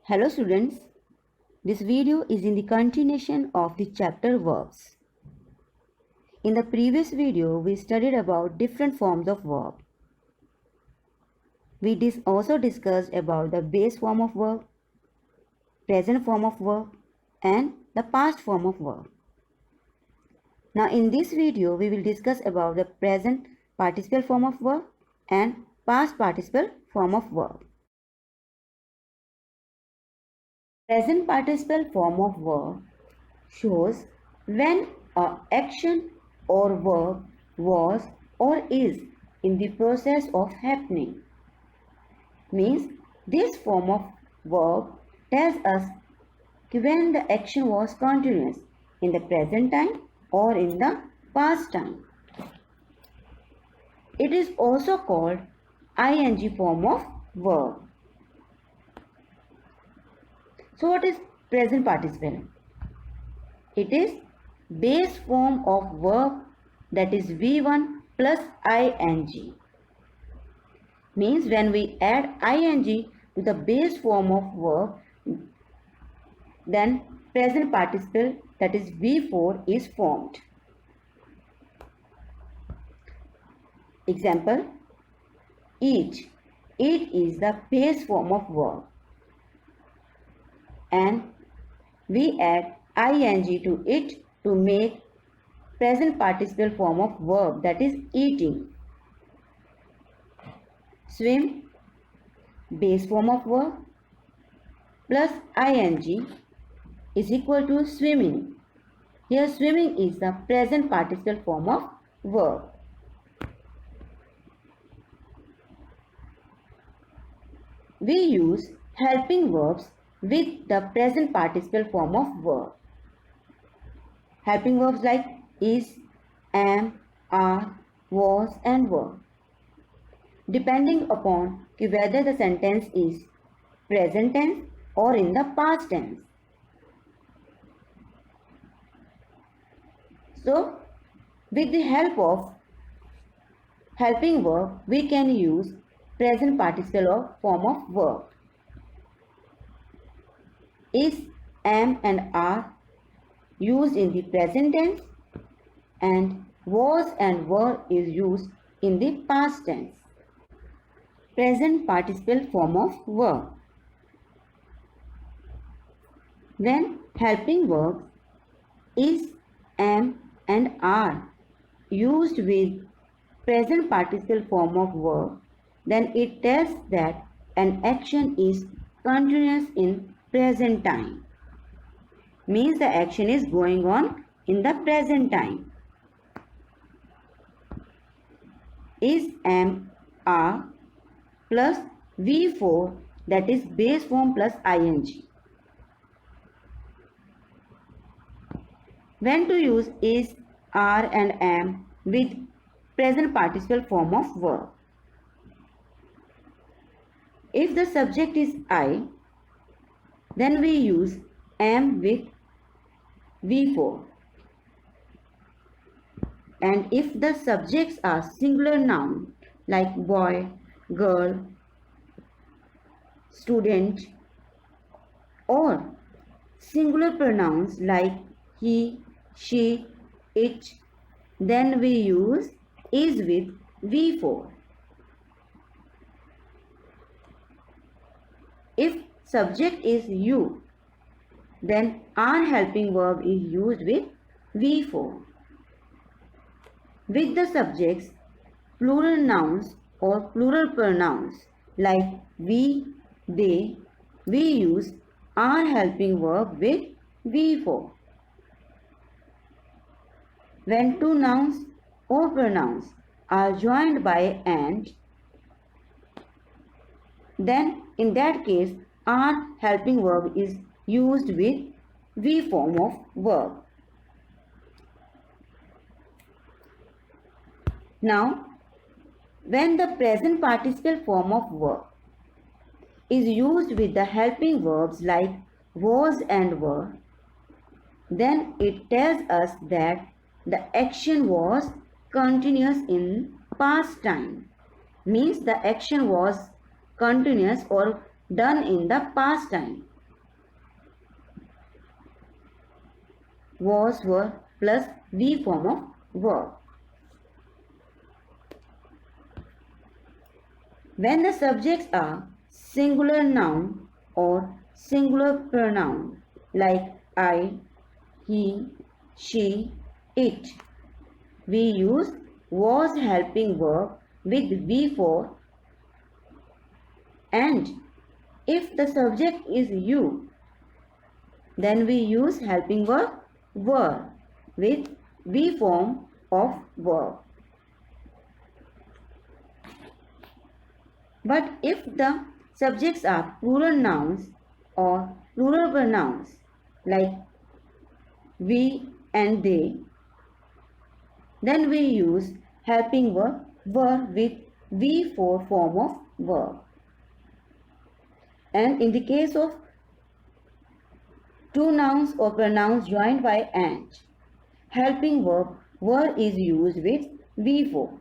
Hello students, this video is in the continuation of the chapter verbs. In the previous video, we studied about different forms of verb. We also discussed about the base form of verb, present form of verb, and the past form of verb. Now in this video, we will discuss about the present participle form of verb and past participle form of verb. Present participle form of verb shows when an action or verb was or is in the process of happening. Means this form of verb tells us when the action was continuous in the present time or in the past time. It is also called ing form of verb. So what is present participle? It is base form of verb, that is V1 plus ing. Means when we add ing to the base form of verb, then present participle, that is V4, is formed. Example, eat. Eat is the base form of verb, and we add ing to it to make present participle form of verb, that is eating. Swim, base form of verb, plus ing is equal to swimming. Here swimming is the present participle form of verb. We use helping verbs with the present participle form of verb. Helping verbs like is, am, are, was and were. Depending upon whether the sentence is present tense or in the past tense. So, with the help of helping verb, we can use present participle form of verb. Is, am and are used in the present tense, and was and were is used in the past tense. Present participle form of verb. When helping verbs is, am and are used with present participle form of verb, then it tells that an action is continuous in present time. Means the action is going on in the present time. Is, am, are plus V4, that is base form plus ing. When to use is, are and am with present participle form of verb? If the subject is I, then we use am with V4. And if the subjects are singular noun like boy, girl, student, or singular pronouns like he, she, it, then we use is with V4. If subject is you, then are helping verb is used with V4. With the subjects, plural nouns or plural pronouns like we, they, we use are helping verb with V4. When two nouns or pronouns are joined by and, then in that case are helping verb is used with V form of verb. Now, when the present participle form of verb is used with the helping verbs like was and were, then it tells us that the action was continuous in past time. Means the action was continuous or done in the past time. was, were plus V form of verb. When the subjects are singular noun or singular pronoun like I, he, she, it, we use was helping verb with V for, and if the subject is you, then we use helping verb were with V form of verb. But if the subjects are plural nouns or plural pronouns like we and they, then we use helping verb were with V for form of verb. And in the case of two nouns or pronouns joined by and, helping verb were is used with V for.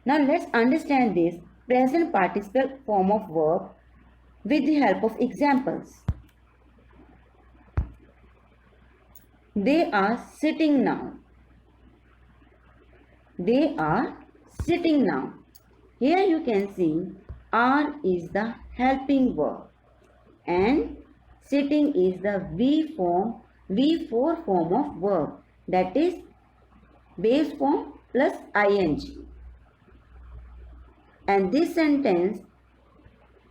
Now let's understand this present participle form of verb with the help of examples. They are sitting now. They are sitting now. Here you can see are is the helping verb and sitting is the V4 form of verb, that is base form plus ing. And this sentence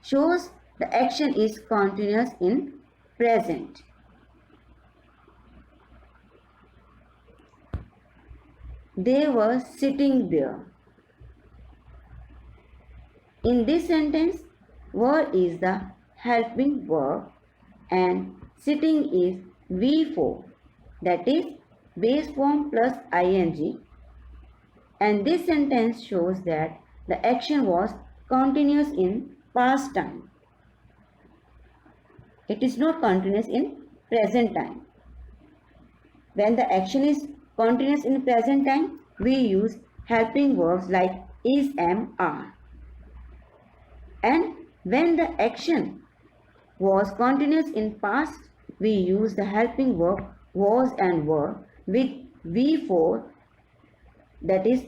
shows the action is continuous in present. They were sitting there. In this sentence, were is the helping verb and sitting is V4, that is base form plus ing, and this sentence shows that the action was continuous in past time. It is not continuous in present time. When the action is continuous in present time, we use helping verbs like is, am, are. And when the action was continuous in past, we use the helping verb was and were with V4, that is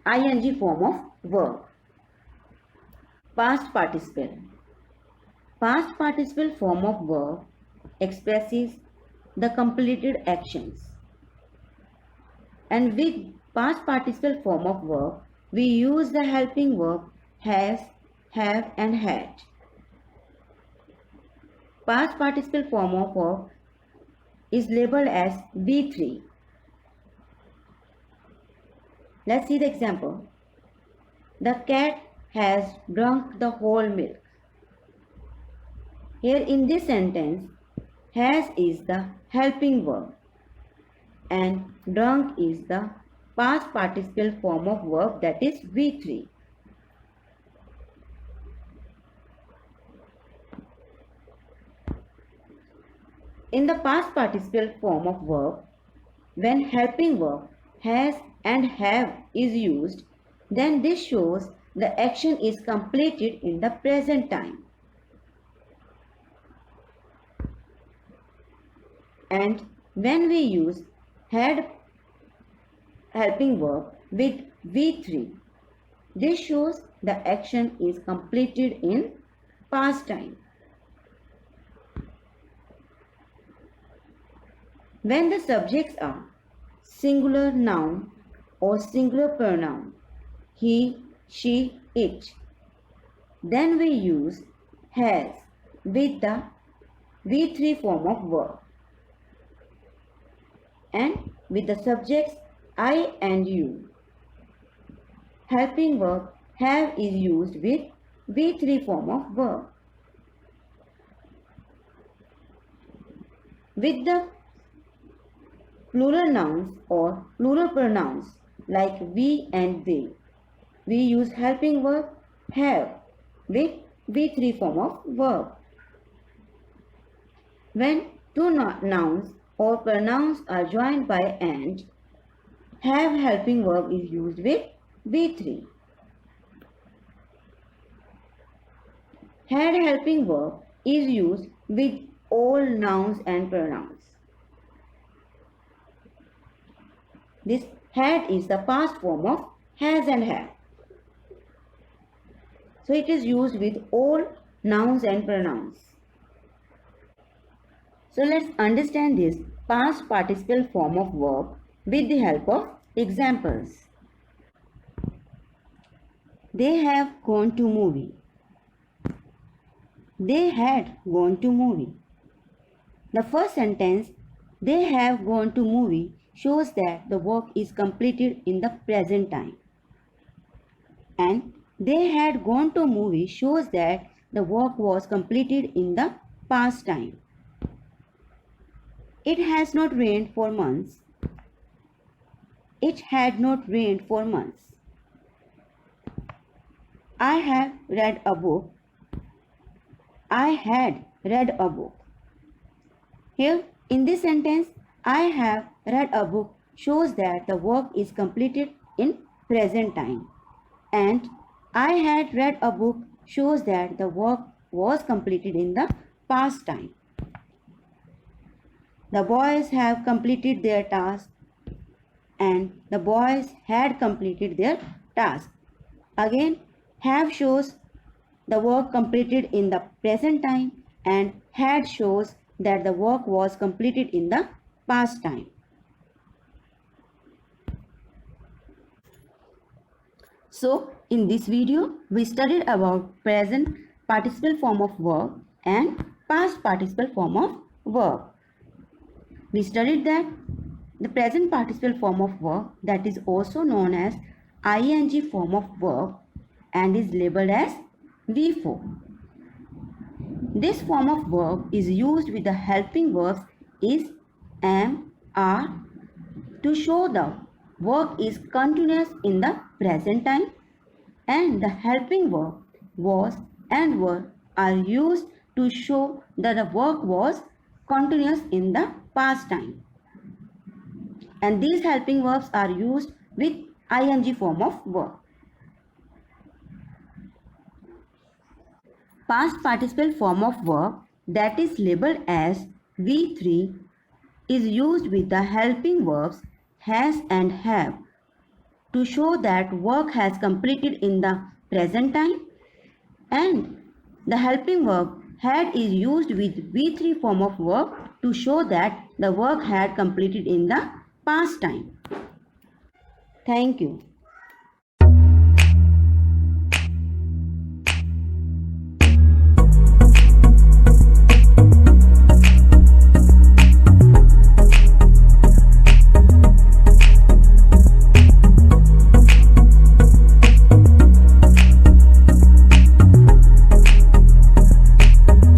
ing form of verb. Past participle. Past participle form of verb expresses the completed actions. And with past participle form of verb, we use the helping verb has, have and had. Past participle form of verb is labeled as V3. Let's see the example. The cat has drunk the whole milk. Here in this sentence, has is the helping verb and drunk is the past participle form of verb, that is V3. In the past participle form of verb, when helping verb has and have is used, then this shows the action is completed in the present time. And when we use had helping verb with V3, this shows the action is completed in past time. When the subjects are singular noun or singular pronoun, he, she, it, then we use has with the V3 form of verb. And with the subjects I and you, helping verb have is used with V3 form of verb. With the plural nouns or plural pronouns like we and they, we use helping verb have with V3 form of verb. When two nouns or pronouns are joined by and, have helping verb is used with V3. Had helping verb is used with all nouns and pronouns. This had is the past form of has and have. So it is used with all nouns and pronouns. So let's understand this past participle form of verb with the help of examples. They have gone to movie. They had gone to movie. The first sentence, they have gone to movie, shows that the work is completed in the present time. And they had gone to movie shows that the work was completed in the past time. It has not rained for months. It had not rained for months. I have read a book. I had read a book. Here in this sentence, I have read a book shows that the work is completed in present time. And I had read a book shows that the work was completed in the past time. The boys have completed their task and the boys had completed their task. Again, have shows the work completed in the present time and had shows that the work was completed in the past time. So, in this video, we studied about present participle form of verb and past participle form of verb. We studied that the present participle form of verb, that is also known as ing form of verb and is labeled as V4. This form of verb is used with the helping verbs is, am, are to show the work is continuous in the present time, and the helping verb was and were are used to show that the work was continuous in the past time. And these helping verbs are used with ing form of verb. Past participle form of verb, that is labeled as V3, is used with the helping verbs has and have to show that work has completed in the present time, and the helping verb had is used with V3 form of verb to show that the work had completed in the past time. Thank you.